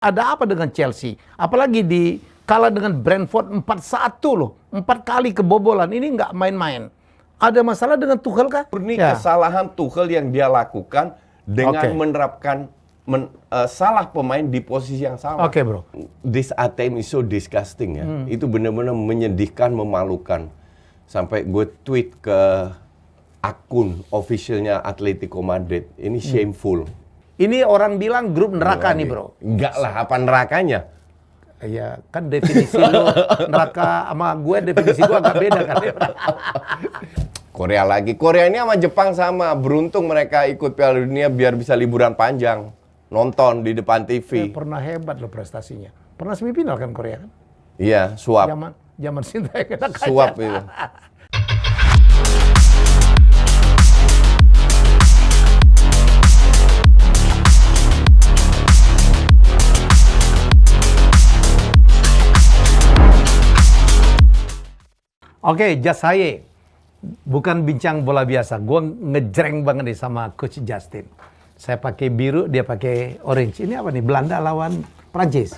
Ada apa dengan Chelsea? Apalagi kalah dengan Brentford 4-1 loh. 4 kali kebobolan. Ini nggak main-main. Ada masalah dengan Tuchel kah? Ini kesalahan Tuchel yang dia lakukan dengan menerapkan salah pemain di posisi yang salah. Oke, bro. This attempt is so disgusting ya. Itu benar-benar menyedihkan, memalukan. Sampai gue tweet ke akun officialnya Atletico Madrid. Ini shameful. Ini orang bilang grup neraka nih, bro. Enggak lah, apa nerakanya? Ya, kan definisi lu neraka sama gue, definisi gue agak beda kan. Korea lagi. Korea ini sama Jepang sama. Beruntung mereka ikut Piala Dunia biar bisa liburan panjang. Nonton di depan TV. Pernah hebat loh prestasinya. Pernah semifinal kan Korea kan? Iya, suap. Zaman Sintayong kita kaca. Suap itu. Oke, Just Haye. Bukan bincang bola biasa. Gue ngejreng banget nih sama Coach Justin. Saya pakai biru, dia pakai orange. Ini apa nih? Belanda lawan Prancis.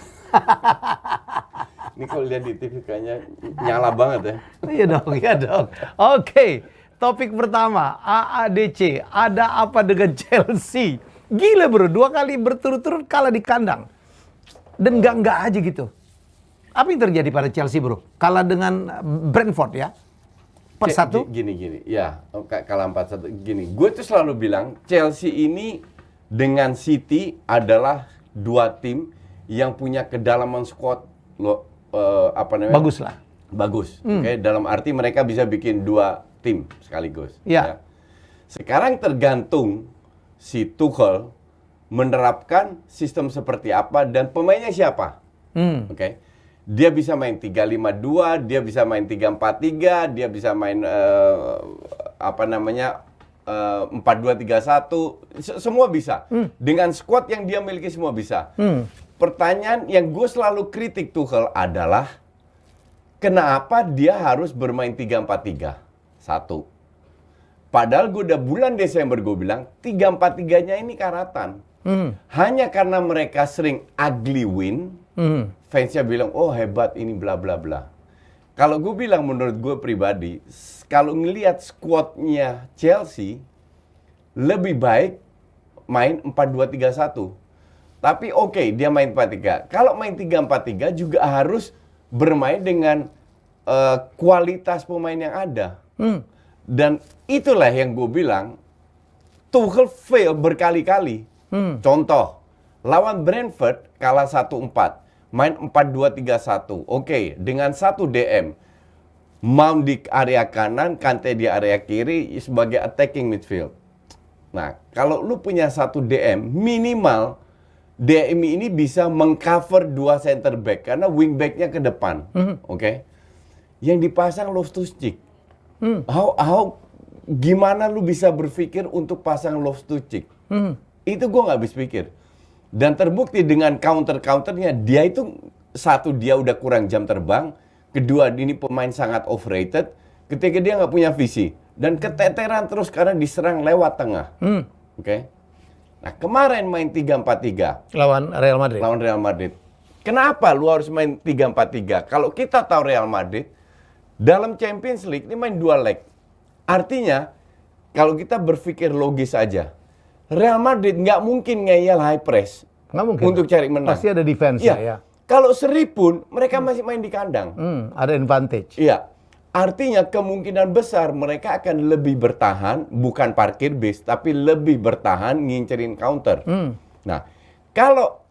Ini kalau lihat di TV kayaknya nyala banget ya. Iya dong. Oke, topik pertama. AADC. Ada apa dengan Chelsea? Gila bro, 2 kali berturut-turut kalah di kandang. Dan nggak aja gitu. Apa yang terjadi pada Chelsea bro? Kalah dengan Brentford ya? 4-1? Gini. Ya, kalah 4-1. Gini, gue tuh selalu bilang Chelsea ini dengan City adalah 2 tim yang punya kedalaman squad bagus lah. Bagus. Oke, dalam arti mereka bisa bikin 2 tim sekaligus. Ya. Sekarang tergantung si Tuchel menerapkan sistem seperti apa dan pemainnya siapa. Oke. Dia bisa main 3-5-2, dia bisa main 3-4-3, dia bisa main 4-2-3-1, semua bisa. Dengan squad yang dia miliki semua bisa. Pertanyaan yang gue selalu kritik Tuchel adalah kenapa dia harus bermain 3-4-3? 1. Padahal gue udah bulan Desember gue bilang 3-4-3-nya ini karatan. Hanya karena mereka sering ugly win, fansnya bilang, oh hebat ini bla bla bla. Kalau gue bilang menurut gue pribadi, kalau ngelihat squadnya Chelsea, lebih baik main 4-2-3-1. Tapi oke, dia main 4-3. Kalau main 3-4-3 juga harus bermain dengan kualitas pemain yang ada. Dan itulah yang gue bilang, Tuchel fail berkali-kali. Contoh, lawan Brentford kalah 1-4, main 4-2-3-1. Oke, dengan 1 DM, Mount di area kanan, Kante di area kiri sebagai attacking midfield. Nah, kalau lu punya 1 DM, minimal DM ini bisa mengcover 2 center back karena wing back-nya ke depan. Oke. Yang dipasang Loftus-Cheek. Gimana lu bisa berpikir untuk pasang Loftus-Cheek? Itu gue nggak habis pikir. Dan terbukti dengan counter-counternya, dia itu 1, dia udah kurang jam terbang. Kedua, ini pemain sangat overrated. Ketiga, dia nggak punya visi. Dan keteteran terus karena diserang lewat tengah. Oke. Nah, kemarin main 3-4-3. Lawan Real Madrid. Kenapa lu harus main 3-4-3? Kalau kita tahu Real Madrid, dalam Champions League, ini main 2 leg. Artinya, kalau kita berpikir logis aja, Real Madrid nggak mungkin ngeyel high press untuk cari menang. Pasti ada defense ya. Kalau seri pun mereka masih main di kandang. Ada advantage. Iya. Artinya kemungkinan besar mereka akan lebih bertahan, bukan parkir base, tapi lebih bertahan ngincerin counter. Nah, kalau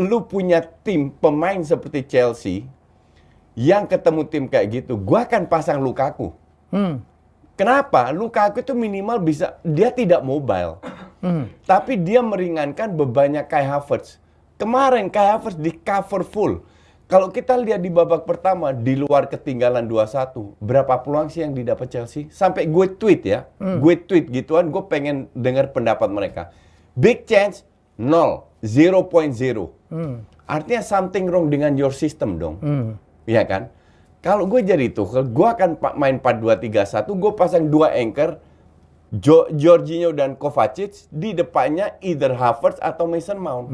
lu punya tim pemain seperti Chelsea yang ketemu tim kayak gitu, gua akan pasang Lukaku. Kenapa? Lukaku itu minimal bisa, dia tidak mobile. Tapi dia meringankan bebannya Kai Havertz. Kemarin Kai Havertz di cover full. Kalau kita lihat di babak pertama, di luar ketinggalan 2-1, berapa peluang sih yang didapat Chelsea? Sampai gue tweet ya, gue tweet gituan, gue pengen dengar pendapat mereka. Big chance, 0, 0.0. Artinya something wrong dengan your system dong. Iya kan? Kalau gue jadi Tuchel, gue akan main 4-2-3-1, gue pasang 2 anchor, Jorginho dan Kovacic, di depannya either Havertz atau Mason Mount.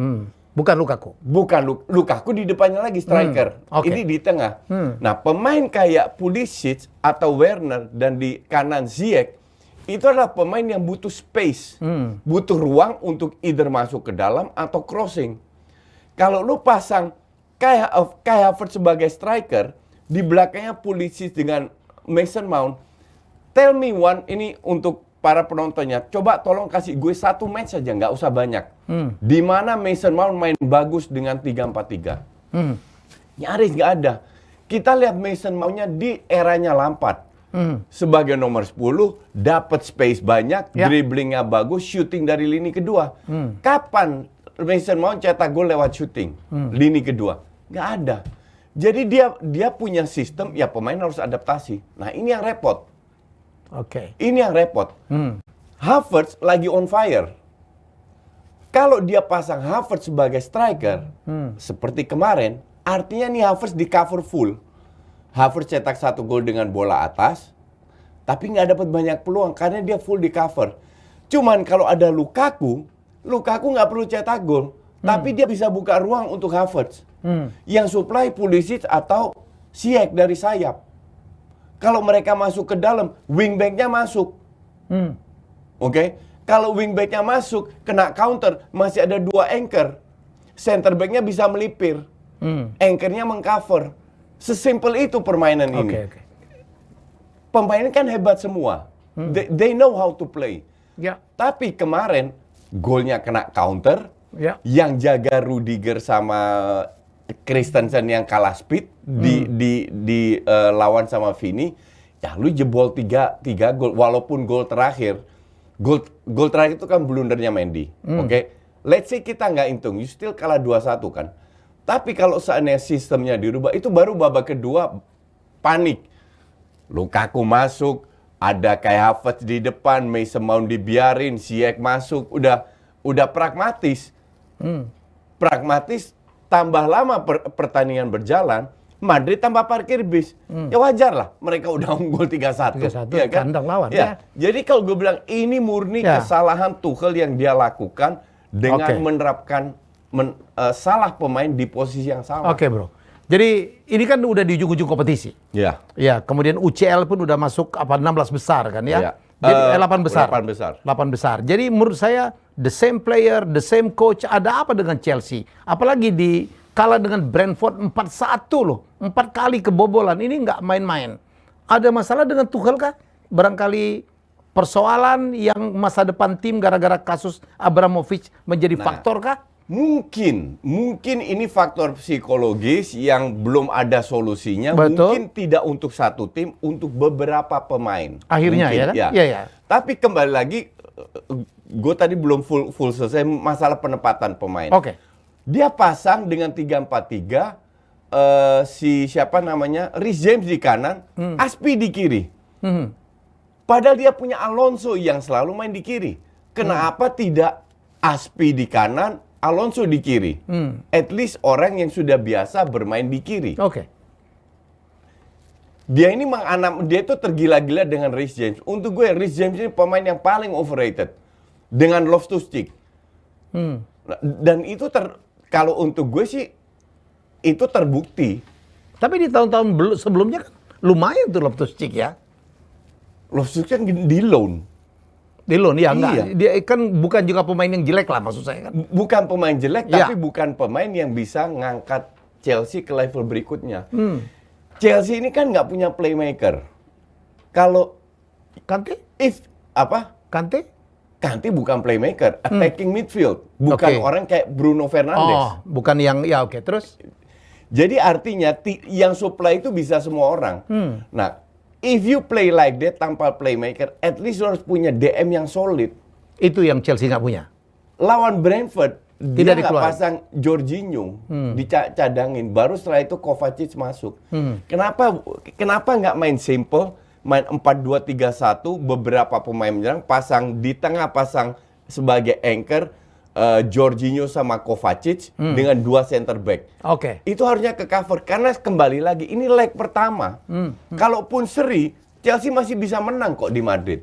Bukan Lukaku. Bukan Lukaku di depannya lagi striker. Oke. Ini di tengah. Nah, pemain kayak Pulisic atau Werner dan di kanan Ziyech itu adalah pemain yang butuh space, butuh ruang untuk either masuk ke dalam atau crossing. Kalau lu pasang Kai Havertz sebagai striker, di belakangnya Pulisic dengan Mason Mount, tell me one, ini untuk para penontonnya, coba tolong kasih gue satu match saja, nggak usah banyak. Di mana Mason Mount main bagus dengan 3-4-3. Nyaris nggak ada. Kita lihat Mason Mount-nya di eranya Lampard. Sebagai nomor 10, dapat space banyak, dribblingnya bagus, shooting dari lini kedua. Kapan Mason Mount cetak gol lewat shooting? Lini kedua. Nggak ada. Jadi dia punya sistem, ya pemain harus adaptasi. Nah, ini yang repot. Oke. Ini yang repot. Havertz lagi on fire. Kalau dia pasang Havertz sebagai striker, seperti kemarin, artinya nih Havertz di cover full. Havertz cetak 1 gol dengan bola atas, tapi nggak dapat banyak peluang karena dia full di cover. Cuman kalau ada Lukaku nggak perlu cetak gol, tapi dia bisa buka ruang untuk Havertz. Yang supply Pulisic atau Ziyech dari sayap. Kalau mereka masuk ke dalam, wingback-nya masuk. Oke? Kalau wingback-nya masuk, kena counter, masih ada 2 anchor. Center back-nya bisa melipir. Anchor-nya mengcover. Sesimpel itu permainan ini. Oke. Pemain kan hebat semua. They know how to play. Ya. Tapi kemarin, golnya kena counter. Ya. Yang jaga Rudiger sama Christensen yang kalah speed di lawan sama Vini, ya lu jebol 3 gol walaupun gol terakhir itu kan blundernya Mendy. Oke. Let's say kita nggak hitung, you still kalah 2-1 kan. Tapi kalau seandainya sistemnya dirubah, itu baru babak kedua panik. Lukaku masuk, ada kayak Havertz di depan, Mason Mount dibiarin, Ziyech masuk, udah pragmatis. Pragmatis. Tambah lama pertandingan berjalan, Madrid tambah parkir bis. Ya wajar lah, mereka udah unggul 3-1. Ya kan? Kandang lawan. Ya. Jadi kalau gue bilang ini murni kesalahan Tuchel yang dia lakukan dengan menerapkan salah pemain di posisi yang salah. Oke, bro. Jadi ini kan udah di ujung-ujung kompetisi. Ya. Ya, kemudian UCL pun udah masuk 16 besar kan ya. Ya. Jadi 8 besar. 8 besar. 8 besar. Jadi menurut saya the same player, the same coach, ada apa dengan Chelsea? Apalagi di kalah dengan Brentford 4-1 loh. 4 kali kebobolan. Ini nggak main-main. Ada masalah dengan Tuchel kah? Barangkali persoalan yang masa depan tim gara-gara kasus Abramovich menjadi faktor kah? Mungkin ini faktor psikologis yang belum ada solusinya. Betul. Mungkin tidak untuk satu tim, untuk beberapa pemain. Akhirnya mungkin, ya kan? Ya. Tapi kembali lagi, gue tadi belum full selesai masalah penempatan pemain. Oke. Dia pasang dengan 3-4-3, si siapa namanya, Reece James di kanan, Aspi di kiri. Padahal dia punya Alonso yang selalu main di kiri. Kenapa tidak Aspi di kanan, Alonso di kiri? At least orang yang sudah biasa bermain di kiri. Oke. Dia itu tergila-gila dengan Reece James. Untuk gue, Reece James ini pemain yang paling overrated. Dengan Loftus-Cheek. Dan itu kalau untuk gue sih, itu terbukti. Tapi di tahun-tahun sebelumnya kan lumayan tuh Loftus-Cheek ya. Loftus-Cheek kan di loan. Di loan ya, enggak. Iya. Dia kan bukan juga pemain yang jelek lah maksud saya kan. Bukan pemain jelek, Ya. tapi bukan pemain yang bisa ngangkat Chelsea ke level berikutnya. Chelsea ini kan nggak punya playmaker. Kalau Kante? Kante bukan playmaker, attacking midfield, bukan orang kayak Bruno Fernandes. Oh, bukan yang ya oke. Terus? Jadi artinya yang supply itu bisa semua orang. Nah, if you play like that tanpa playmaker, at least you harus punya DM yang solid. Itu yang Chelsea nggak punya. Lawan Brentford, dia nggak dikeluarin. pasang Jorginho, dicadangin. Baru setelah itu Kovacic masuk. Kenapa nggak main simple, main 4-2-3-1, beberapa pemain menyerang, pasang di tengah, pasang sebagai anchor, Jorginho sama Kovacic dengan 2 center back. Oke. Itu harusnya ke cover, karena kembali lagi, ini leg pertama. Kalaupun seri, Chelsea masih bisa menang kok di Madrid.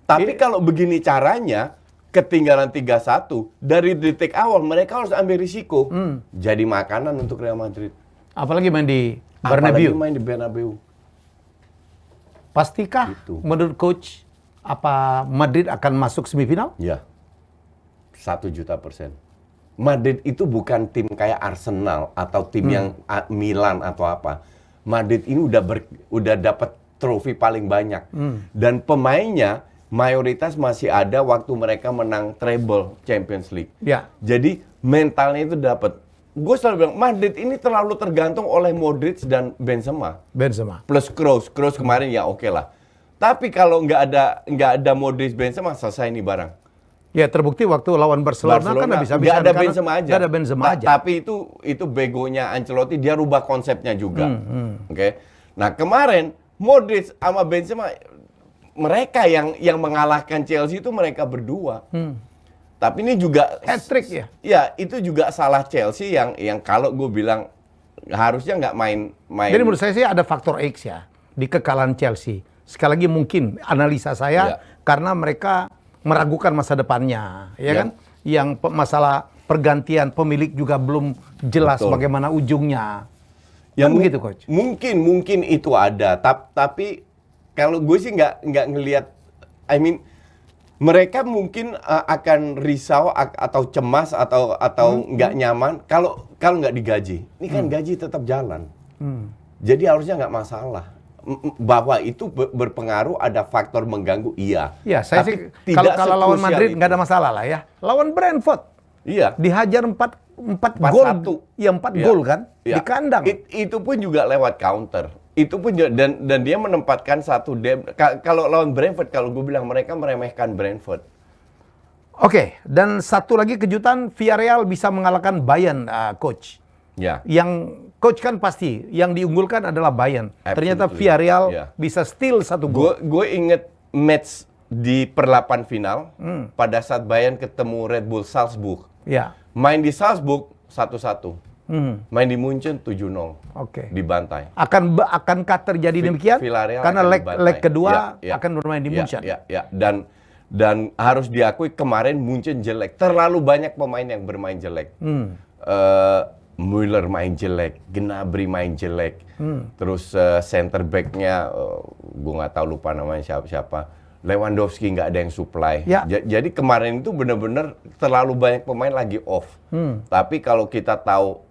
Tapi kalau begini caranya, ketinggalan 3-1 dari detik awal mereka harus ambil risiko jadi makanan untuk Real Madrid. Apalagi main di Apalagi Bernabeu. main di Bernabeu. Pastikah Gitu. menurut coach apa Madrid akan masuk semifinal? Ya, 1.000.000%. Madrid itu bukan tim kayak Arsenal atau tim yang Milan atau apa. Madrid ini udah dapat trofi paling banyak dan pemainnya mayoritas masih ada waktu mereka menang treble Champions League. Ya. Jadi mentalnya itu dapat. Gue selalu bilang Madrid ini terlalu tergantung oleh Modric dan Benzema. Plus Kroos kemarin ya oke lah. Tapi kalau nggak ada Modric Benzema selesai ini barang. Ya terbukti waktu lawan Barcelona kan nggak bisa ada Benzema aja. Nggak ada Benzema aja. Tapi itu begonya Ancelotti, dia rubah konsepnya juga. Oke. Nah kemarin Modric sama Benzema mereka yang mengalahkan Chelsea itu mereka berdua. Tapi ini juga hat-trick ya. Ya itu juga salah Chelsea yang kalau gue bilang harusnya nggak main. Jadi menurut saya sih ada faktor X ya di kekalahan Chelsea. Sekali lagi mungkin analisa saya karena mereka meragukan masa depannya, ya kan? Yang masalah pergantian pemilik juga belum jelas bagaimana ujungnya. Ya kan begitu, coach. Mungkin itu ada, tapi kalau gue sih nggak ngelihat. I mean, mereka mungkin akan risau atau cemas atau nggak nyaman kalau nggak digaji. Ini kan gaji tetap jalan. Jadi harusnya nggak masalah. Bahwa itu berpengaruh, ada faktor mengganggu, iya. Ya, saya sih kalau lawan Madrid nggak ada masalah lah ya. Lawan Brentford, iya, dihajar 4 gol, ya 4 gol kan di kandang. Itu pun juga lewat counter. Itu pun juga, dan dia menempatkan satu kalau lawan Brentford, kalau gue bilang mereka meremehkan Brentford. Oke, dan satu lagi kejutan, Villarreal bisa mengalahkan Bayern, coach. Ya. Yang coach kan pasti yang diunggulkan adalah Bayern. Ternyata Villarreal bisa steal 1 gol. Gue inget match di per-8 final pada saat Bayern ketemu Red Bull Salzburg. Ya. Main di Salzburg 1-1. Main di Munchen 7-0. Oke. Dibantai. Akankah terjadi demikian? Villarreal Karena leg kedua ya. akan bermain di Munchen. Ya. Dan harus diakui kemarin Munchen jelek. Terlalu banyak pemain yang bermain jelek. Müller main jelek, Gnabry main jelek, terus center back-nya gue nggak tahu, lupa namanya siapa. Lewandowski nggak ada yang supply. Ya. Jadi kemarin itu benar-benar terlalu banyak pemain lagi off. Tapi kalau kita tahu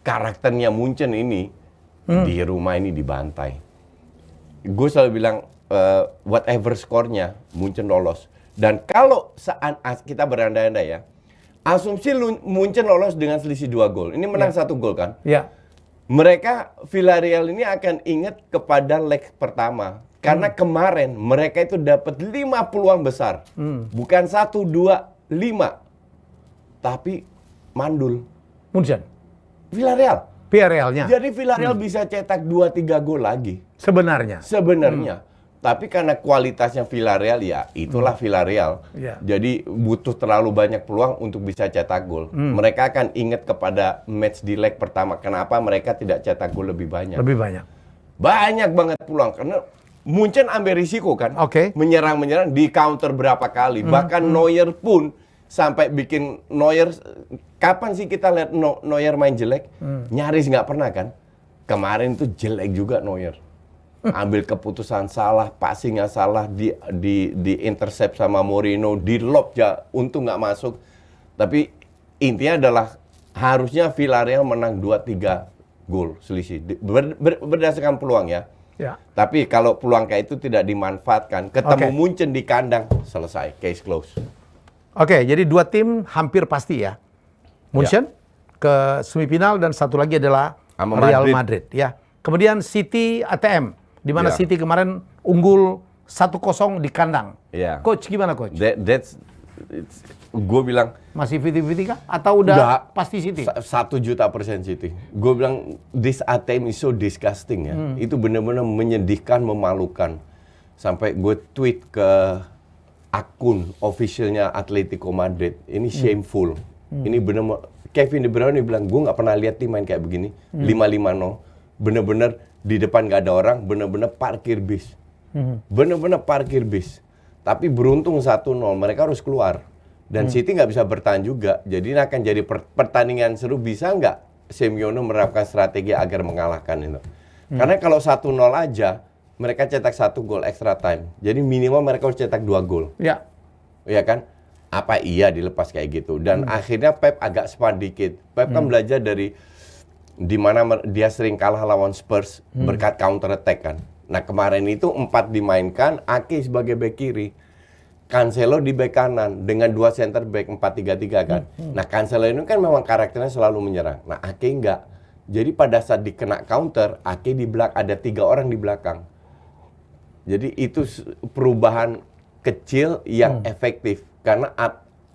karakternya Munchen ini di rumah ini dibantai. Gue selalu bilang whatever skornya Munchen lolos. Dan kalau saat kita berandai-andai ya. Asumsi Munchen lolos dengan selisih 2 gol. Ini menang 1 gol kan? Ya. Mereka Villarreal ini akan ingat kepada leg pertama. Karena kemarin mereka itu dapat 5 peluang besar. Bukan 1, 2, 5. Tapi mandul. Munchen. Villarrealnya. Jadi Villarreal bisa cetak 2-3 gol lagi. Sebenarnya. Tapi karena kualitasnya Villarreal ya itulah Villarreal. Jadi butuh terlalu banyak peluang untuk bisa cetak gol. Mereka akan ingat kepada match di leg pertama. Kenapa mereka tidak cetak gol lebih banyak? Banyak banget peluang. Karena Munchen ambil risiko kan. Menyerang di counter berapa kali. Bahkan Neuer pun sampai bikin Neuer. Kapan sih kita lihat Neuer main jelek? Nyaris nggak pernah kan. Kemarin tuh jelek juga Neuer. Ambil keputusan salah, passingnya salah, di intercept sama Mourinho, di lob ya, untung nggak masuk. Tapi intinya adalah harusnya Villarreal menang 2-3 gol selisih berdasarkan peluang ya. Tapi kalau peluang kayak itu tidak dimanfaatkan, ketemu Munchen di kandang, selesai, case close. Oke, jadi 2 tim hampir pasti ya. Munchen ke semifinal dan satu lagi adalah Real Madrid ya. Kemudian City ATM. Di mana City kemarin unggul 1-0 di kandang. Coach gimana coach? Gue bilang masih 50-50 kah? Atau udah pasti City? 1.000.000% City. Gue bilang this ATM is so disgusting ya. Itu benar-benar menyedihkan, memalukan. Sampai gue tweet ke akun officialnya Atletico Madrid. Ini shameful. Ini benar-benar Kevin De Bruyne bilang gue nggak pernah lihat tim main kayak begini. 5-5-0. Benar-benar di depan gak ada orang, benar-benar parkir bis. Benar-benar parkir bis. Tapi beruntung 1-0, mereka harus keluar. Dan City nggak bisa bertahan juga. Jadi ini akan jadi pertandingan seru. Bisa nggak Simeone menerapkan strategi agar mengalahkan itu? Karena kalau 1-0 aja, mereka cetak 1 gol extra time. Jadi minimal mereka harus cetak 2 gol. Ya. Ya kan? Apa iya dilepas kayak gitu? Dan akhirnya Pep agak smart dikit. Pep kan belajar dari di mana dia sering kalah lawan Spurs berkat counter attack kan. Nah kemarin itu 4 dimainkan, Ake sebagai bek kiri, Cancelo di bek kanan dengan 2 center back 4-3-3 kan. Nah Cancelo ini kan memang karakternya selalu menyerang. Nah Ake enggak. Jadi pada saat dikena counter, Ake di belakang ada 3 orang di belakang. Jadi itu perubahan kecil yang efektif karena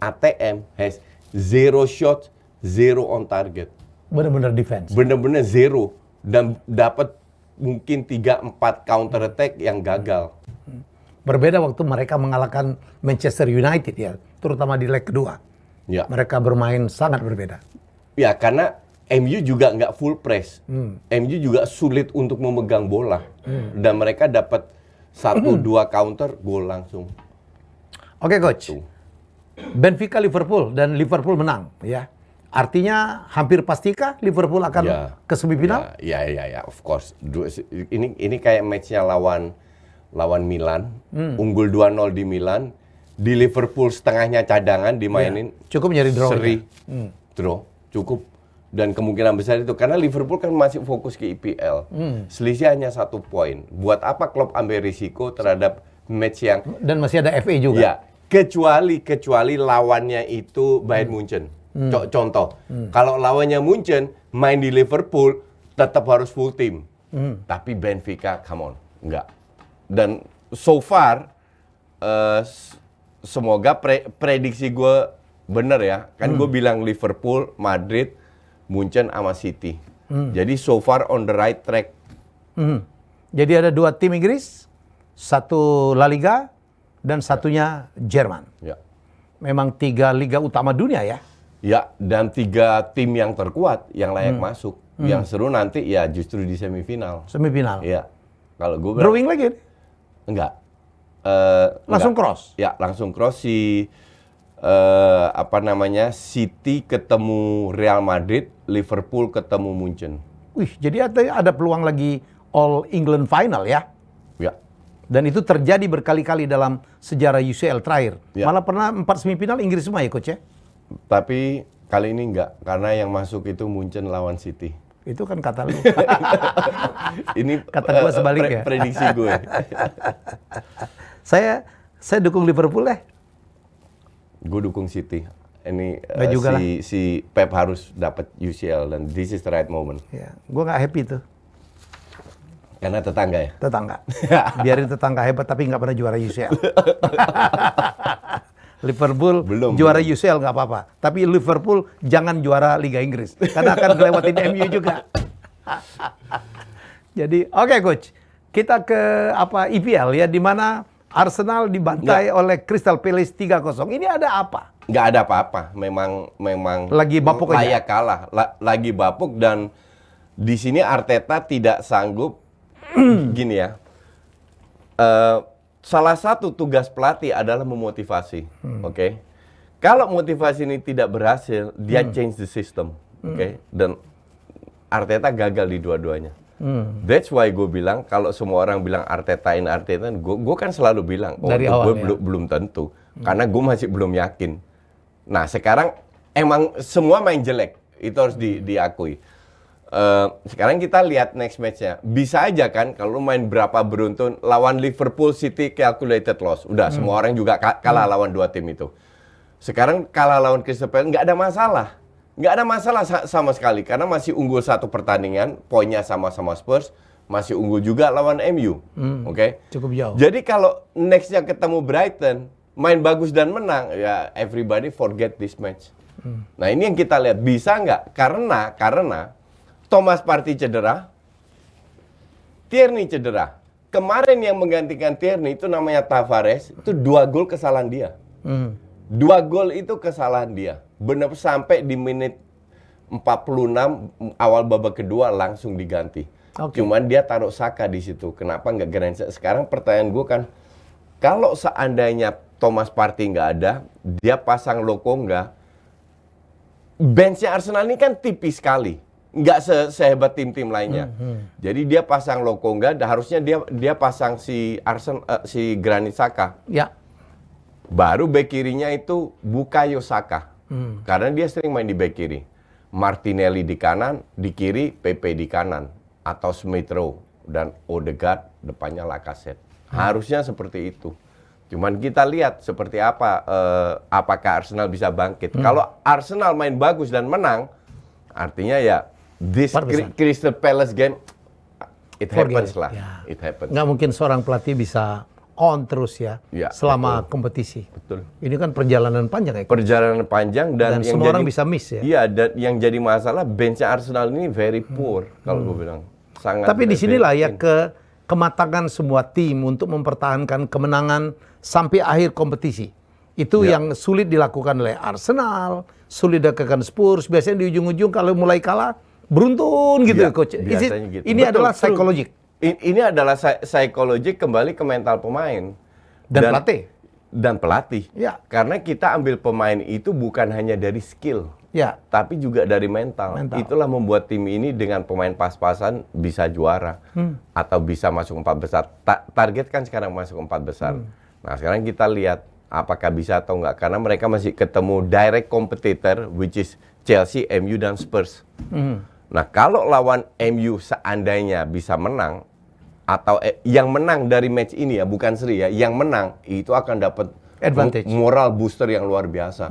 ATM has 0 shot, 0 on target. Benar-benar defense. Bener-bener 0 dan dapat mungkin 3-4 counter attack yang gagal. Berbeda waktu mereka mengalahkan Manchester United ya, terutama di leg kedua. Ya. Mereka bermain sangat berbeda. Ya karena MU juga nggak full press. MU juga sulit untuk memegang bola. Dan mereka dapat 1-2 counter gol langsung. Oke coach. Benfica Liverpool dan Liverpool menang ya. Artinya hampir pastikah Liverpool akan ke semifinal? Ya, of course. Ini kayak matchnya lawan Milan, unggul 2-0 di Milan, di Liverpool setengahnya cadangan dimainin. Cukup nyari draw. Seri, draw, cukup. Dan kemungkinan besar itu karena Liverpool kan masih fokus ke IPL. Selisih hanya 1 poin. Buat apa klub ambil risiko terhadap match yang dan masih ada FA juga. Ya, kecuali lawannya itu Bayern Munchen. Contoh, kalau lawannya Munchen main di Liverpool tetap harus full team. Tapi Benfica, come on, enggak. Dan so far semoga prediksi gue bener ya. Kan gue bilang Liverpool, Madrid, Munchen sama City. Jadi so far on the right track. Jadi ada 2 tim Inggris, 1 La Liga dan satunya Jerman. Ya. Memang 3 liga utama dunia ya. Ya, dan 3 tim yang terkuat yang layak masuk. Yang seru nanti ya justru di semifinal. Semifinal. Iya. Kalau gue Drawing lagi? enggak. Langsung enggak. cross? Ya, langsung cross City ketemu Real Madrid, Liverpool ketemu Munchen. Wih, jadi ada peluang lagi All England Final ya? Ya. Dan itu terjadi berkali-kali dalam sejarah UCL terakhir. Ya. Malah pernah 4 semifinal Inggris semua ya coach ya? Tapi kali ini enggak, karena yang masuk itu Munchen lawan City. Itu kan kata lu. Ini Kata gue sebaliknya. Prediksi gue. Saya dukung Liverpool deh. Gue dukung City. Ini juga si Pep harus dapat UCL dan this is the right moment. Ya, gue nggak happy tuh. Karena tetangga ya? Tetangga. Biarin tetangga hebat tapi nggak pernah juara UCL. Liverpool Belum. juara UCL nggak apa-apa. Tapi Liverpool jangan juara Liga Inggris. Karena akan ngelewatin MU juga. Jadi, oke coach. Kita ke IPL ya, di mana Arsenal dibantai oleh Crystal Palace 3-0. Ini ada apa? Nggak ada apa-apa. Memang Lagi bapuk aja. layak kalah. Lagi bapuk dan di sini Arteta tidak sanggup. Gini ya. Salah satu tugas pelatih adalah memotivasi. Oke. Kalau motivasi ini tidak berhasil, dia change the system. Oke. Dan Arteta gagal di dua-duanya. That's why gue bilang kalau semua orang bilang Arteta, gue kan selalu bilang dari awal gue belum tentu karena gue masih belum yakin. Nah sekarang emang semua main jelek, itu harus diakui. Sekarang kita lihat next match-nya. Bisa aja kan kalau main berapa beruntun lawan Liverpool, City calculated loss. Udah semua orang juga kalah lawan 2 tim itu. Sekarang kalah lawan Crystal Palace nggak ada masalah. Nggak ada masalah sama sekali karena masih unggul 1 pertandingan, poinnya sama-sama Spurs, masih unggul juga lawan MU. Oke. Cukup jauh. Jadi kalau next-nya ketemu Brighton, main bagus dan menang, ya everybody forget this match. Nah, ini yang kita lihat bisa nggak? Karena Thomas Partey cedera, Tierney cedera. Kemarin yang menggantikan Tierney itu namanya Tavares, itu 2 gol kesalahan dia. 2 gol itu kesalahan dia. Benar sampai di menit 46 awal babak kedua langsung diganti. Cuman dia taruh Saka di situ. Kenapa nggak Granit? Sekarang pertanyaan gue kan, kalau seandainya Thomas Partey nggak ada, dia pasang Lokonga. Benchnya Arsenal ini kan tipis sekali, nggak sehebat tim-tim lainnya. Jadi dia pasang Lokonga, harusnya dia pasang si Granit Xhaka. Ya. Baru bek kirinya itu Bukayo Saka, karena dia sering main di bek kiri. Martinelli di kanan, di kiri Pepe di kanan, atau Smith Rowe dan Odegaard depannya Lacazette. Harusnya seperti itu. Cuman kita lihat seperti apa, apakah Arsenal bisa bangkit. Kalau Arsenal main bagus dan menang, artinya ya this Crystal Palace game, it happens lah. Ya. It happens. Nggak mungkin seorang pelatih bisa on terus ya, selama kompetisi. Betul. Ini kan perjalanan panjang ya. Perjalanan panjang dan yang semua orang bisa miss ya. Iya, dan yang jadi masalah benchnya Arsenal ini very poor kalau gue bilang. Sangat. Tapi disinilah ya kematangan semua tim untuk mempertahankan kemenangan sampai akhir kompetisi. Itu yang sulit dilakukan oleh Arsenal, sulit dilakukan Spurs. Biasanya di ujung-ujung kalau mulai kalah, beruntun gitu, Coach. Biasanya gitu. Ini adalah psikologik. Ini adalah psikologik kembali ke mental pemain. Dan pelatih. Ya. Karena kita ambil pemain itu bukan hanya dari skill, tapi juga dari mental. Itulah membuat tim ini dengan pemain pas-pasan bisa juara. Atau bisa masuk 4 besar. Target kan sekarang masuk 4 besar. Nah sekarang kita lihat apakah bisa atau enggak. Karena mereka masih ketemu direct competitor, which is Chelsea, MU, dan Spurs. Nah kalau lawan MU seandainya bisa menang, atau yang menang dari match ini ya, bukan seri ya, yang menang itu akan dapat advantage, moral booster yang luar biasa.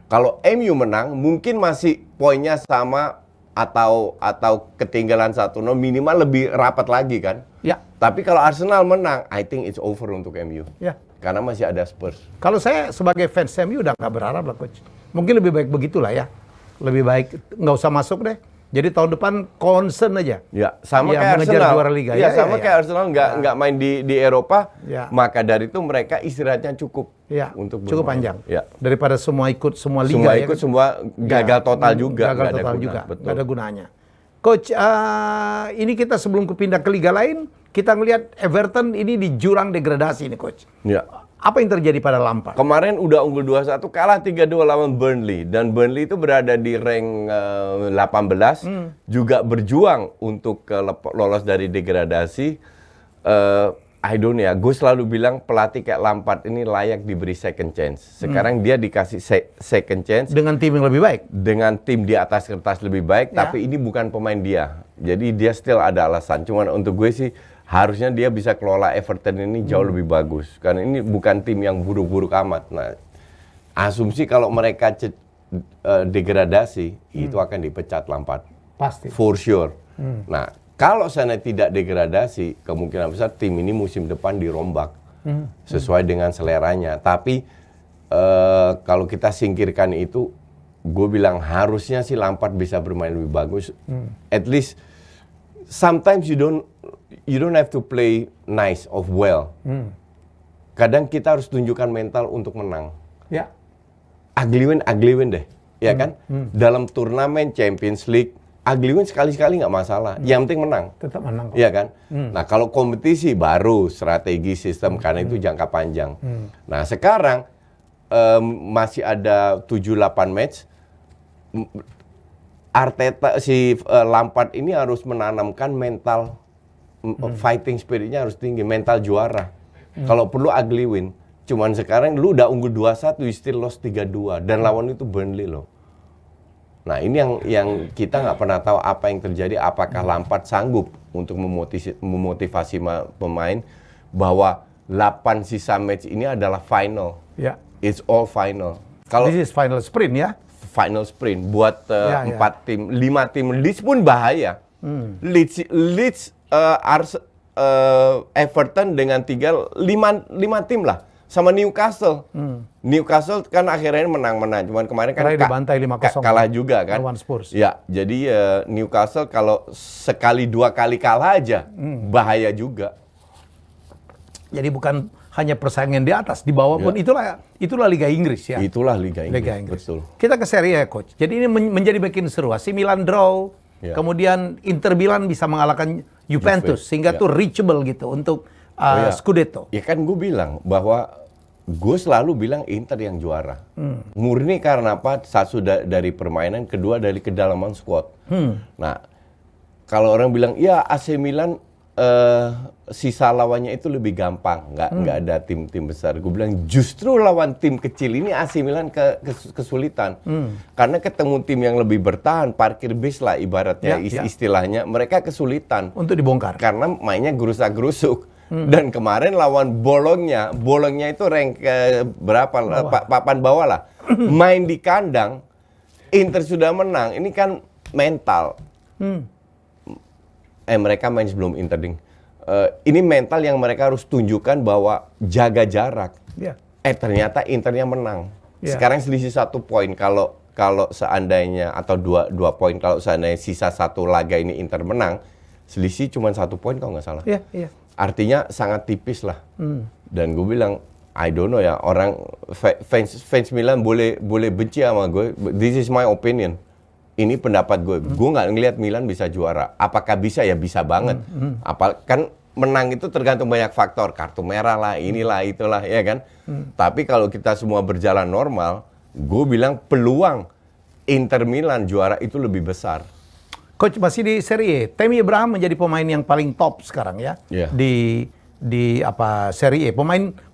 Kalau MU menang, mungkin masih poinnya sama atau ketinggalan 1-0, minimal lebih rapat lagi kan. Ya. Tapi kalau Arsenal menang, I think it's over untuk MU. Ya. Karena masih ada Spurs. Kalau saya sebagai fans MU udah nggak berharap lah, Coach. Mungkin lebih baik begitulah ya. Lebih baik nggak usah masuk deh. Jadi tahun depan concern aja. Ya, sama kayak mengejar Arsenal. juara Liga. Ya, sama kayak Arsenal nggak main di Eropa. Ya. Maka dari itu mereka istirahatnya cukup. Ya, untuk cukup bermain. panjang. Ya. Daripada semua ikut semua liga. Semua ikut, semua gagal total juga. Gagal total juga. Nggak ada gunanya. Coach, ini kita sebelum pindah ke liga lain, kita ngelihat Everton ini di jurang degradasi nih, Coach. Ya. Apa yang terjadi pada Lampard? Kemarin udah unggul 2-1, kalah 3-2 lawan Burnley. Dan Burnley itu berada di rank 18, juga berjuang untuk lolos dari degradasi. I don't know ya, gue selalu bilang pelatih kayak Lampard ini layak diberi second chance. Sekarang dia dikasih second chance. Dengan tim yang lebih baik? Dengan tim di atas kertas lebih baik, tapi ini bukan pemain dia. Jadi dia still ada alasan. Cuman untuk gue sih, harusnya dia bisa kelola Everton ini jauh lebih bagus. Karena ini bukan tim yang buruk-buruk amat. Nah, asumsi kalau mereka degradasi, itu akan dipecat Lampard. Pasti. For sure. Nah, kalau sana tidak degradasi, kemungkinan besar tim ini musim depan dirombak. Sesuai dengan seleranya. Tapi, kalau kita singkirkan itu, gue bilang harusnya sih Lampard bisa bermain lebih bagus. At least, sometimes you don't have to play nice or well. Kadang kita harus tunjukkan mental untuk menang. Ya. Ugly win deh, ya kan? Dalam turnamen Champions League, ugly win sekali-sekali nggak masalah. Yang penting menang. Tetap menang. Iya kan? Nah kalau kompetisi baru strategi sistem karena itu jangka panjang. Nah sekarang masih ada 7-8 match. Arteta Lampard ini harus menanamkan mental fighting spiritnya harus tinggi, mental juara. Kalau perlu ugly win. Cuman sekarang lu udah unggul 2-1, you still lost 3-2 dan lawan itu Burnley loh. Nah, ini yang kita nggak pernah tahu apa yang terjadi, apakah Lampard sanggup untuk memotivasi pemain bahwa 8 sisa match ini adalah final. Ya. It's all final. This is final sprint ya. Final sprint buat 4 tim, 5 tim. Leeds pun bahaya. Leeds Everton dengan 5 tim lah. Sama Newcastle. Newcastle kan akhirnya menang-menang. Cuman kemarin kan dibantai 5-0 kalah juga kan. Lawan Spurs. Ya, jadi Newcastle kalau sekali 2 kali kalah aja bahaya juga. Jadi bukan hanya persaingan di atas, di bawah pun itulah Liga Inggris ya. Itulah Liga Inggris. Betul. Kita ke Serie A, Coach. Jadi ini menjadi makin seru. AC Milan draw, kemudian Inter Milan bisa mengalahkan Juventus sehingga tuh reachable gitu untuk Scudetto. Ya kan gue bilang bahwa gue selalu bilang Inter yang juara. Murni karena apa? Satu dari permainan, kedua dari kedalaman squad. Nah, kalau orang bilang, ya AC Milan sisa lawannya itu lebih gampang, nggak ada tim-tim besar. Gue bilang justru lawan tim kecil ini AC Milan kesulitan. Karena ketemu tim yang lebih bertahan, parkir bis lah ibaratnya istilahnya, mereka kesulitan. Untuk dibongkar. Karena mainnya gerusak-gerusuk. Dan kemarin lawan Bologna itu rank berapa? Papan bawah lah. Main di kandang, Inter sudah menang. Ini kan mental. Mereka main sebelum Inter, ding. Ini mental yang mereka harus tunjukkan bahwa jaga jarak. Ternyata Internya menang. Sekarang selisih 1 poin. Kalau seandainya atau dua poin, kalau seandainya sisa 1 laga ini Inter menang, selisih cuma 1 poin kalau nggak salah. Artinya sangat tipis lah. Dan gue bilang, I don't know ya, orang fans Milan boleh benci sama gue. This is my opinion. Ini pendapat gue. Gue nggak ngelihat Milan bisa juara. Apakah bisa? Ya bisa banget. Kan menang itu tergantung banyak faktor. Kartu merah lah, inilah, itulah, ya kan. Tapi kalau kita semua berjalan normal, gue bilang peluang Inter Milan juara itu lebih besar. Coach, masih di Serie A. Tammy Abraham menjadi pemain yang paling top sekarang ya. Di Serie A.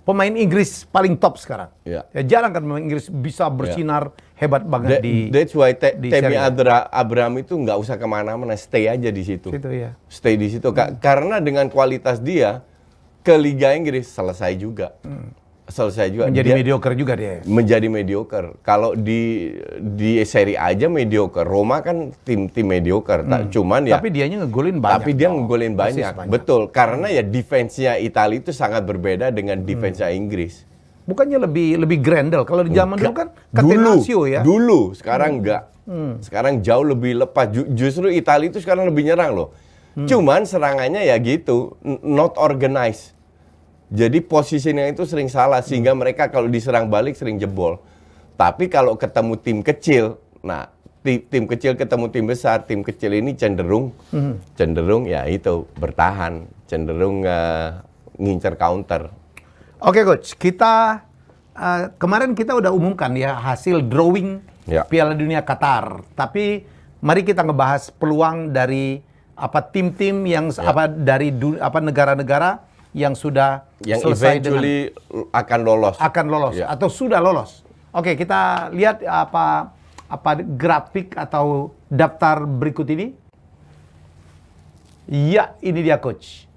Pemain Inggris paling top sekarang. Ya, jarang kan pemain Inggris bisa bersinar hebat banget di That's why Tammy Abraham itu nggak usah kemana-mana, stay aja di situ. Stay di situ. Karena dengan kualitas dia ke Liga Inggris selesai juga. Menjadi mediocre juga dia. Menjadi mediocre. Kalau di Serie A aja mediocre. Roma kan tim mediocre. Cuman ya. Tapi dianya ngegolin banyak. Tapi dia ngegolin banyak. Betul. Karena ya defense-nya Italia itu sangat berbeda dengan defense-nya Inggris. Bukannya lebih grendel. Kalau di zaman dulu kan Catenaccio ya. Dulu. Sekarang enggak. Sekarang jauh lebih lepas. Justru Italia itu sekarang lebih nyerang loh. Cuman serangannya ya gitu. Not organized. Jadi posisinya itu sering salah sehingga mereka kalau diserang balik sering jebol. Tapi kalau ketemu tim kecil, nah tim kecil ketemu tim besar, tim kecil ini cenderung ya itu bertahan, cenderung ngincer counter. Oke coach, kita kemarin kita udah umumkan ya hasil drawing Piala Dunia Qatar. Tapi mari kita ngebahas peluang dari tim-tim yang dari negara-negara yang sudah selesai eventually akan lolos atau sudah lolos. Oke, kita lihat apa grafik atau daftar berikut ini. Ya, ini dia coach.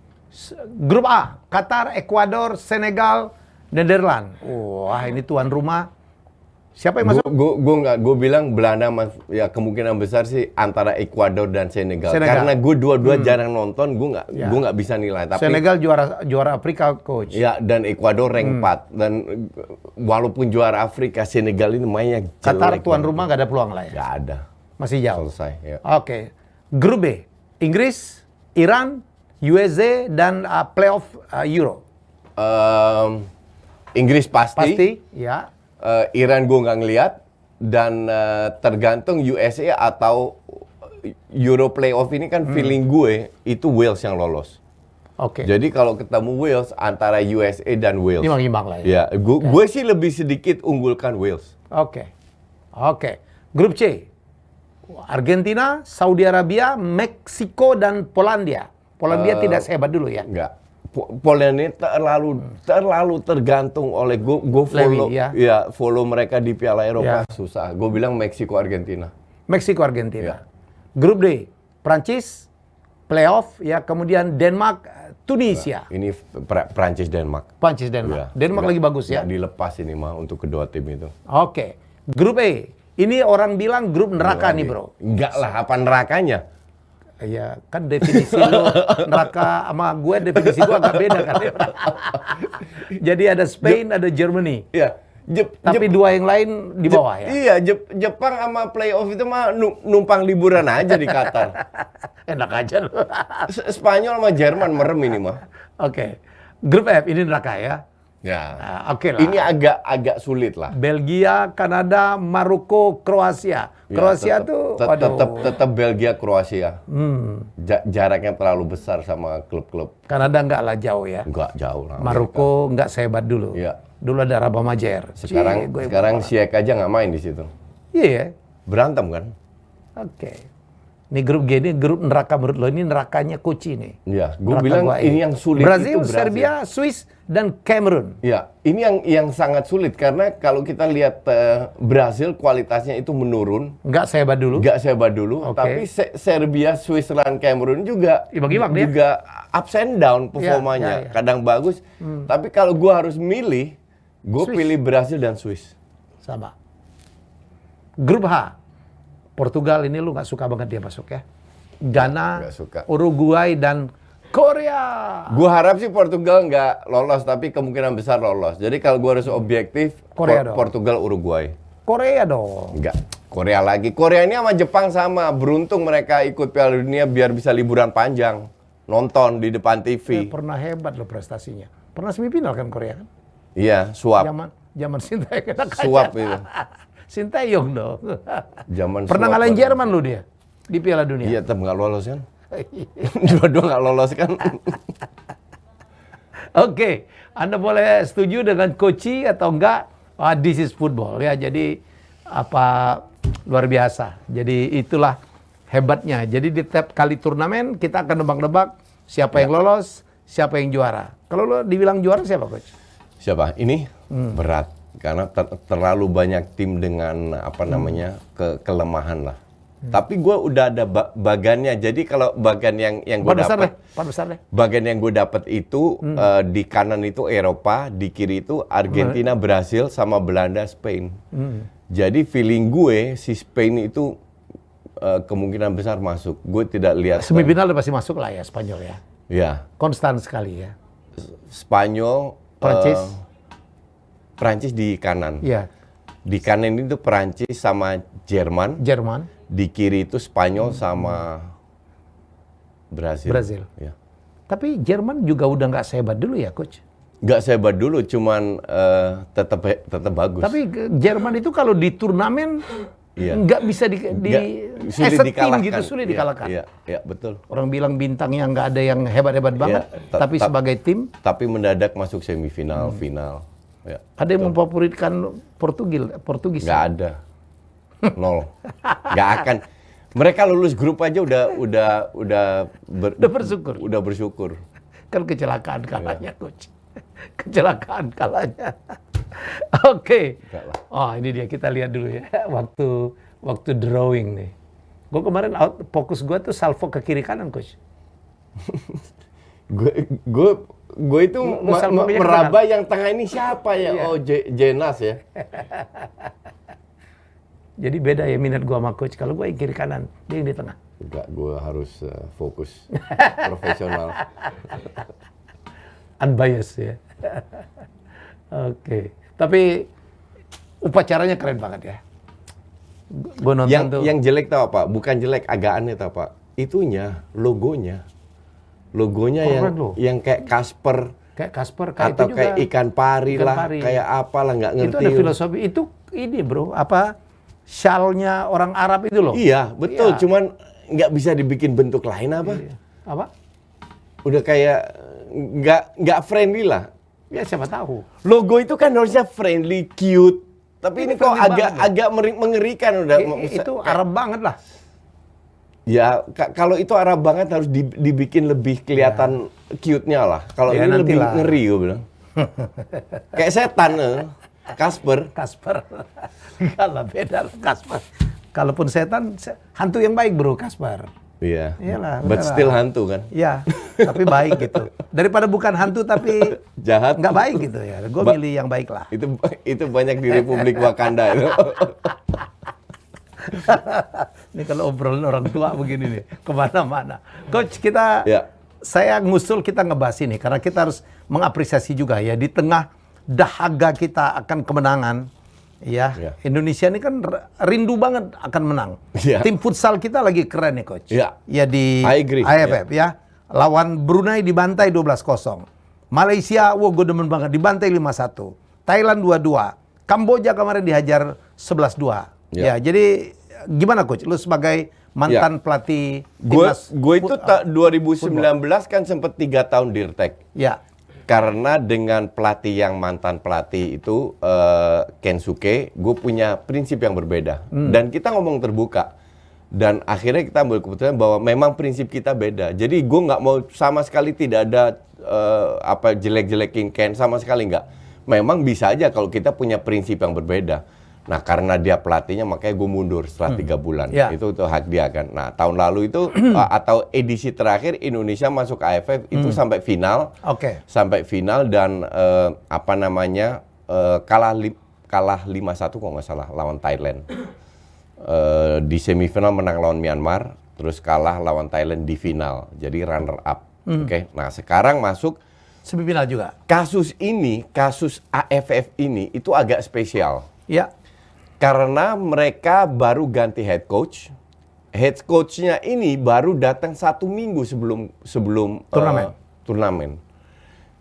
Grup A, Qatar, Ekuador, Senegal, Netherlands. Wah, ini tuan rumah. Siapa yang masuk? Gue bilang Belanda ya kemungkinan besar sih antara Ekuador dan Senegal. Karena gue dua-dua jarang nonton, gue nggak bisa nilai. Tapi Senegal juara Afrika coach. Ya, dan Ekuador rank 4 dan walaupun juara Afrika, Senegal ini mainnya jelek. Qatar tuan rumah nggak ada peluang lah ya. Nggak ada. Masih jauh. Selesai. Ya. Oke. Grup B, Inggris, Iran, USA dan playoff Euro. Inggris pasti. Ya. Iran gue nggak ngelihat dan tergantung USA atau Euro playoff ini kan feeling gue itu Wales yang lolos. Oke. Jadi kalau ketemu Wales antara USA dan Wales. Imbang-imbang lah ya. Ya, gue sih lebih sedikit unggulkan Wales. Oke. Grup C, Argentina, Saudi Arabia, Meksiko dan Polandia. Polandia tidak sehebat dulu ya. Enggak. Polandia terlalu tergantung oleh gue follow follow mereka di Piala Eropa susah. Gue bilang Meksiko Argentina. Grup D, Prancis playoff ya, kemudian Denmark Tunisia. Ini Prancis Denmark. Denmark lagi bagus ya. Dilepas ini mah untuk kedua tim itu. Oke. Grup E, ini orang bilang grup neraka nih bro. Enggak lah, apa nerakanya? Ya kan definisi lo neraka sama gue, definisi gue agak beda kan. Jadi ada Spain, ada Germany. Iya. Tapi dua yang lain di bawah ya. Iya, Jepang sama playoff itu mah numpang liburan aja di Qatar. Enak aja lo. Spanyol sama Jerman merem ini mah. Oke. Grup F ini neraka ya. Ya. Nah, oke lah. Ini agak sulit lah. Belgia, Kanada, Maroko, Kroasia. Kroasia tuh, waduh. tetap Belgia Kroasia. Jaraknya terlalu besar sama klub-klub. Kanada nggak lah jauh ya. Enggak jauh lah. Maroko nggak sehebat dulu. Iya. Dulu ada Rabah Majer. Sekarang Ziyech aja nggak main di situ. Iya ya. Berantem kan? Oke. Ini grup G ini grup neraka menurut lo, ini nerakanya Koci nih. Iya, gue Neraka bilang gua ini yang sulit Brazil, itu Brazil. Serbia, Swiss, dan Cameroon. Ya, ini yang sangat sulit karena kalau kita lihat Brazil kualitasnya itu menurun, Nggak sehebat dulu. nggak sehebat dulu. Oke. Tapi Serbia, Switzerland, Cameroon juga Imbang-imbang dia. juga ups and down performanya. Ya. Kadang bagus, tapi kalau gue harus milih, gue Swiss. pilih Brazil dan Swiss. Sama. Grup H. Portugal ini lu nggak suka banget dia masuk ya. Ghana, Nggak suka. Uruguay, dan Korea. Gue harap sih Portugal nggak lolos, tapi kemungkinan besar lolos. Jadi kalau gue harus objektif, Korea dong. Portugal, Uruguay. Korea dong. Enggak. Korea lagi. Korea ini sama Jepang sama. Beruntung mereka ikut Piala Dunia biar bisa liburan panjang. Nonton di depan TV. Pernah hebat loh prestasinya. Pernah semifinal kan Korea kan? Iya, suap. Zaman Sintayong kena kaca. Suap itu. Sintayong dong. Zaman Pernah suap ngalahin banget. Jerman lu dia di Piala Dunia. Iya, tetap nggak lolos kan? Dua-dua nggak lolos kan? Oke, Anda boleh setuju dengan Koci atau enggak? This is football ya. Jadi apa luar biasa. Jadi itulah hebatnya. Jadi di tiap kali turnamen kita akan nebak-nebak siapa yang lolos, siapa yang juara. Kalau lo dibilang juara siapa, Coach? Siapa? Ini berat. Karena terlalu banyak tim dengan apa namanya kelemahan lah. Tapi gue udah ada bagannya. Jadi kalau bagan yang gue dapat, bagan yang gue dapat itu di kanan itu Eropa, di kiri itu Argentina, Brasil, sama Belanda, Spain. Jadi feeling gue si Spain itu kemungkinan besar masuk. Gue tidak lihat. Semifinal udah pasti masuk lah ya Spanyol ya. Ya. Konstan sekali ya. Spanyol, Prancis di kanan. Iya. Di kanan itu Prancis sama Jerman. Di kiri itu Spanyol sama Brasil. Ya. Tapi Jerman juga udah nggak sehebat dulu ya, Coach? Nggak sehebat dulu, cuman tetap bagus. Tapi Jerman itu kalau di turnamen nggak bisa sulit dikalahkan. gitu, sulit dikalahkan. Iya, betul. Orang bilang bintangnya nggak ada yang hebat-hebat banget, tapi sebagai tim. Tapi mendadak masuk semifinal, final. Ya, ada yang memfavoritkan Portugis? Nggak ada. 0. Nggak akan. Mereka lulus grup aja udah bersyukur. Udah bersyukur. Kan kecelakaan kalahnya, Coach. Kecelakaan kalahnya. Oke. Oh, ini dia, kita lihat dulu ya. Waktu drawing nih. Gue kemarin fokus gue tuh salvo ke kiri kanan, Coach. Gue itu meraba yang tengah ini siapa ya? Iya. Oh, Jenas ya. Jadi beda ya minat gue sama Coach. Kalau gue yang kiri kanan, dia yang di tengah. Enggak, gue harus fokus. Profesional. Unbiased ya. Oke. Tapi upacaranya keren banget ya. Gue nonton tuh. Yang jelek tau apa? Bukan jelek, agak aneh tau apa? Itunya, logonya yang kayak Casper. Kayak Casper, atau itu juga, kayak ikan pari lah, kayak apalah, nggak ngerti. Itu ada filosofi, itu ini bro, syalnya orang Arab itu loh. Iya, betul, cuman nggak bisa dibikin bentuk lain apa? Iya. Apa? Udah kayak nggak friendly lah. Ya siapa tahu. Logo itu kan harusnya friendly, cute. Tapi ini kok agak mengerikan udah. Itu Arab banget lah. Ya, kalau itu Arab banget harus dibikin lebih kelihatan cute-nya lah. Kalau ini lebih ngeri gue bilang. Kayak setan, Casper. Enggak lah, beda lah Casper. Kalaupun setan, hantu yang baik bro, Casper. Iya. Iyalah. But still hantu kan. Iya, tapi baik gitu. Daripada bukan hantu tapi jahat. Nggak baik gitu ya. Gue milih yang baik lah. Itu banyak di Republik Wakanda itu. Ini kalau obrolan orang tua begini nih, kemana-mana. Coach, saya ngusul kita ngebahas ini, karena kita harus mengapresiasi juga ya, di tengah dahaga kita akan kemenangan, ya. Indonesia ini kan rindu banget akan menang. Tim futsal kita lagi keren nih, Coach. Ya di AFF ya. Lawan Brunei dibantai 12-0. Malaysia, wah gue demen banget, dibantai 5-1. Thailand 2-2. Kamboja kemarin dihajar 11-2. Ya, jadi gimana Coach? Lu sebagai mantan pelatih timnas. Gue itu 2019 kan sempat 3 tahun dirtek. Ya. Karena dengan pelatih yang mantan pelatih itu Kensuke, gue punya prinsip yang berbeda. Dan kita ngomong terbuka. Dan akhirnya kita ambil keputusan bahwa memang prinsip kita beda. Jadi gue nggak mau sama sekali tidak ada jelek-jelekin Ken, sama sekali nggak. Memang bisa aja kalau kita punya prinsip yang berbeda. Nah karena dia pelatihnya makanya gue mundur setelah 3 bulan. Itu hak dia kan. Nah tahun lalu itu atau edisi terakhir Indonesia masuk AFF itu sampai final. Sampai final dan kalah 5-1 kok nggak salah lawan Thailand. Di semifinal menang lawan Myanmar, terus kalah lawan Thailand di final. Jadi runner up. Nah sekarang masuk semifinal juga. Kasus AFF ini itu agak spesial. Ya. Karena mereka baru ganti head coach. Head coach-nya ini baru datang 1 minggu sebelum turnamen.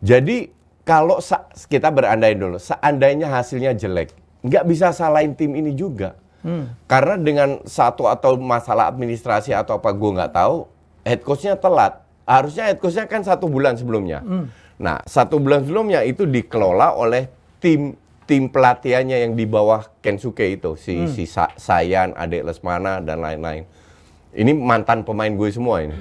Jadi kalau kita berandai dulu, seandainya hasilnya jelek, nggak bisa salahin tim ini juga. Karena dengan satu atau masalah administrasi atau apa gue nggak tahu, head coach-nya telat. Harusnya head coach-nya kan 1 bulan sebelumnya. Nah 1 bulan sebelumnya itu dikelola oleh tim pelatihannya yang di bawah Kensuke itu, si Sayan, Ade Lesmana dan lain-lain. Ini mantan pemain gue semua ini.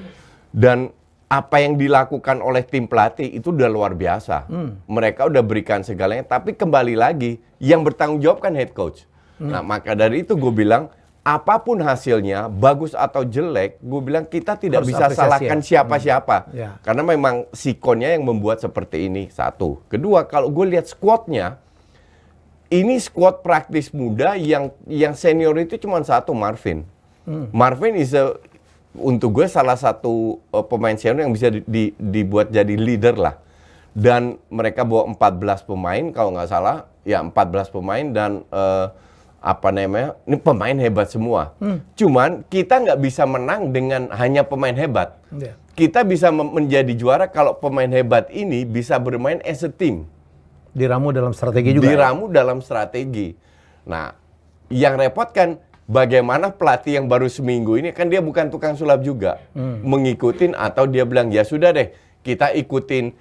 Dan apa yang dilakukan oleh tim pelatih itu udah luar biasa. Mereka udah berikan segalanya, tapi kembali lagi yang bertanggung jawab kan head coach. Nah maka dari itu gue bilang apapun hasilnya bagus atau jelek, gue bilang kita tidak harus bisa salahkan siapa-siapa. Karena memang sikonnya yang membuat seperti ini. Satu, kedua kalau gue lihat squadnya, ini squad praktis muda yang senior itu cuma satu, Marvin. Marvin untuk gue salah satu pemain senior yang bisa dibuat jadi leader lah. Dan mereka bawa 14 pemain kalau nggak salah, ya 14 pemain dan ini pemain hebat semua. Cuman kita nggak bisa menang dengan hanya pemain hebat. Kita bisa menjadi juara kalau pemain hebat ini bisa bermain as a team. Diramu dalam strategi juga. Diramu dalam strategi. Nah, yang repot kan bagaimana pelatih yang baru seminggu ini kan dia bukan tukang sulap juga. Mengikutin atau dia bilang ya sudah deh kita ikutin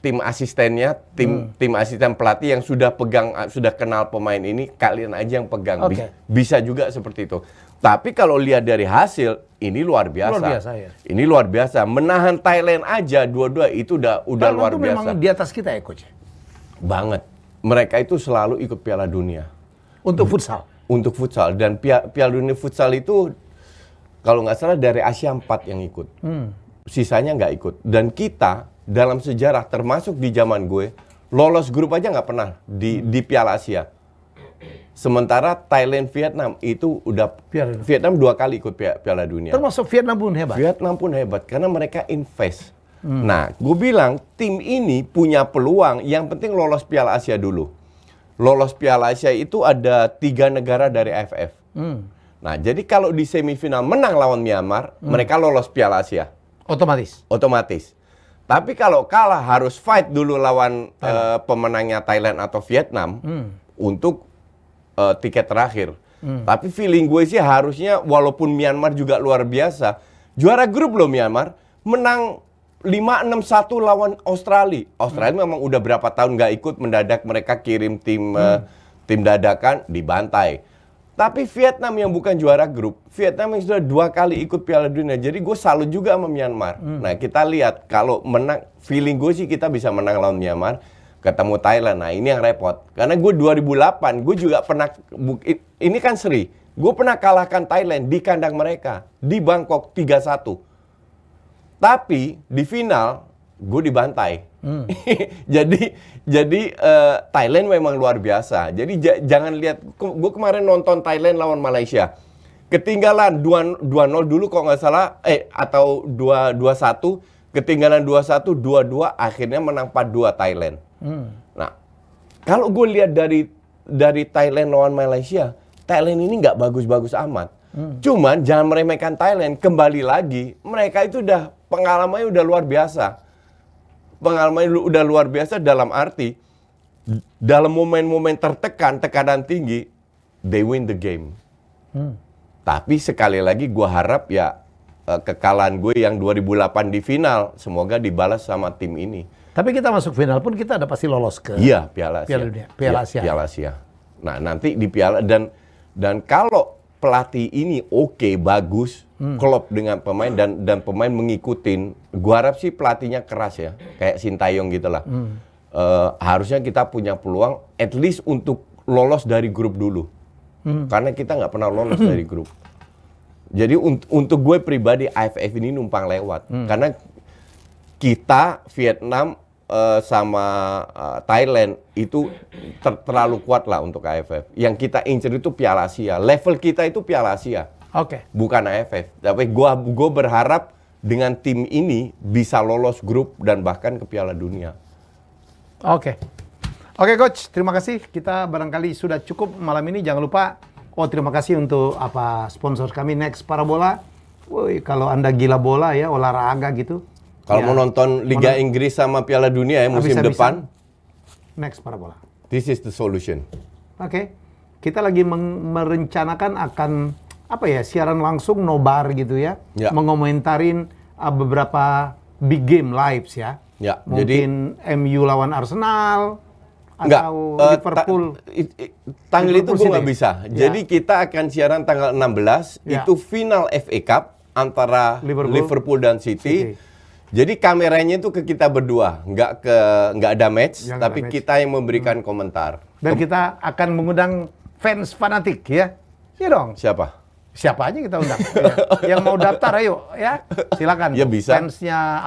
tim asistennya, tim asisten pelatih yang sudah kenal pemain ini, kalian aja yang pegang. Bisa juga seperti itu. Tapi kalau lihat dari hasil, ini luar biasa. Ini luar biasa. Menahan Thailand aja dua-dua itu udah luar biasa. Memang di atas kita ya coach. Banget. Mereka itu selalu ikut Piala Dunia. Untuk futsal. Untuk futsal dan Piala Dunia futsal itu kalau nggak salah dari Asia 4 yang ikut. Sisanya nggak ikut. Dan kita dalam sejarah termasuk di zaman gue lolos grup aja nggak pernah di Piala Asia. Sementara Thailand, Vietnam itu udah Vietnam 2 kali ikut Piala Dunia. Termasuk Vietnam pun hebat. Vietnam pun hebat karena mereka invest. Nah, gue bilang tim ini punya peluang. Yang penting lolos Piala Asia dulu. Lolos Piala Asia itu ada 3 negara dari AFF. Nah, jadi kalau di semifinal menang lawan Myanmar, mereka lolos Piala Asia. Otomatis. Tapi kalau kalah harus fight dulu lawan pemenangnya Thailand atau Vietnam untuk tiket terakhir. Tapi feeling gue sih harusnya walaupun Myanmar juga luar biasa, juara grup loh Myanmar, menang 5-6-1 lawan Australia. Australia memang udah berapa tahun nggak ikut, mendadak mereka kirim tim dadakan, dibantai. Tapi Vietnam yang bukan juara grup, Vietnam yang sudah 2 kali ikut Piala Dunia. Jadi gue salut juga sama Myanmar. Nah kita lihat kalau menang, feeling gue sih kita bisa menang lawan Myanmar, ketemu Thailand. Nah ini yang repot. Karena gue 2008, gue juga pernah, ini kan seri. Gue pernah kalahkan Thailand di kandang mereka, di Bangkok 3-1. Tapi di final gue dibantai. Jadi Thailand memang luar biasa. Jadi jangan lihat, gue kemarin nonton Thailand lawan Malaysia. Ketinggalan 2-0 dulu kok nggak salah, atau 2-1, ketinggalan 2-1, 2-2, akhirnya menang 4-2 Thailand. Nah, kalau gue lihat dari Thailand lawan Malaysia, Thailand ini nggak bagus-bagus amat. Cuman jangan meremehkan Thailand, kembali lagi mereka itu udah pengalamannya udah luar biasa. pengalamannya udah luar biasa dalam arti dalam momen-momen tertekan, tekanan tinggi, they win the game. Tapi sekali lagi gue harap ya kekalahan gue yang 2008 di final semoga dibalas sama tim ini. Tapi kita masuk final pun kita ada pasti lolos ke Iya, Piala Asia. Piala Dunia, Piala Asia. Piala Asia. Nah, nanti di Piala dan kalau pelatih ini oke, bagus, klop dengan pemain dan pemain mengikutin, gua harap sih pelatihnya keras ya, kayak Sintayong gitu lah. Harusnya kita punya peluang at least untuk lolos dari grup dulu. Karena kita nggak pernah lolos dari grup. Jadi untuk gue pribadi AFF ini numpang lewat. Karena kita, Vietnam, sama Thailand itu terlalu kuat lah untuk AFF. Yang kita incer itu Piala Asia. Level kita itu Piala Asia. Oke. Bukan AFF. Tapi gue berharap dengan tim ini bisa lolos grup dan bahkan ke Piala Dunia. Oke. Oke, Coach. Terima kasih. Kita barangkali sudah cukup malam ini. Jangan lupa, terima kasih untuk sponsor kami Next Parabola. Woi, kalau Anda gila bola ya, olahraga gitu. Kalau ya, mau nonton Liga Inggris sama Piala Dunia ya musim depan, Next Parabola. this is the solution. Oke. Kita lagi merencanakan akan siaran langsung nobar gitu ya. Mengomentarin beberapa big game lives ya. Ya, mungkin MU lawan Arsenal atau Liverpool. Tanggal itu gue nggak bisa. Ya. Jadi kita akan siaran tanggal 16 itu final FA Cup antara Liverpool dan City. Jadi kameranya itu ke kita berdua, nggak ada match, tapi kita yang memberikan komentar. Dan kita akan mengundang fans fanatik ya, iya dong. Siapa aja kita undang. Ya. Yang mau daftar ayo ya, silakan. Ya bisa. Fansnya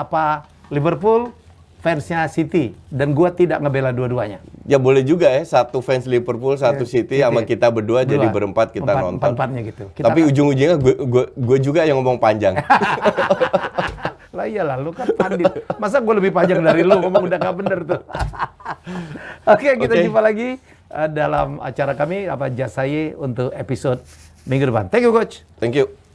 Liverpool, fansnya City, dan gua tidak ngebela dua-duanya. Ya boleh juga ya, satu fans Liverpool, satu City, sama kita berdua jadi berempat kita nonton. Empat-empatnya gitu. Tapi ujung-ujungnya gue juga yang ngomong panjang. Lah iyalah, lu kan pandit. Masa gue lebih panjang dari lu, ngomong udah gak bener tuh. Oke, kita jumpa lagi dalam acara kami, Jasaye, untuk episode minggu depan. Thank you, Coach. Thank you.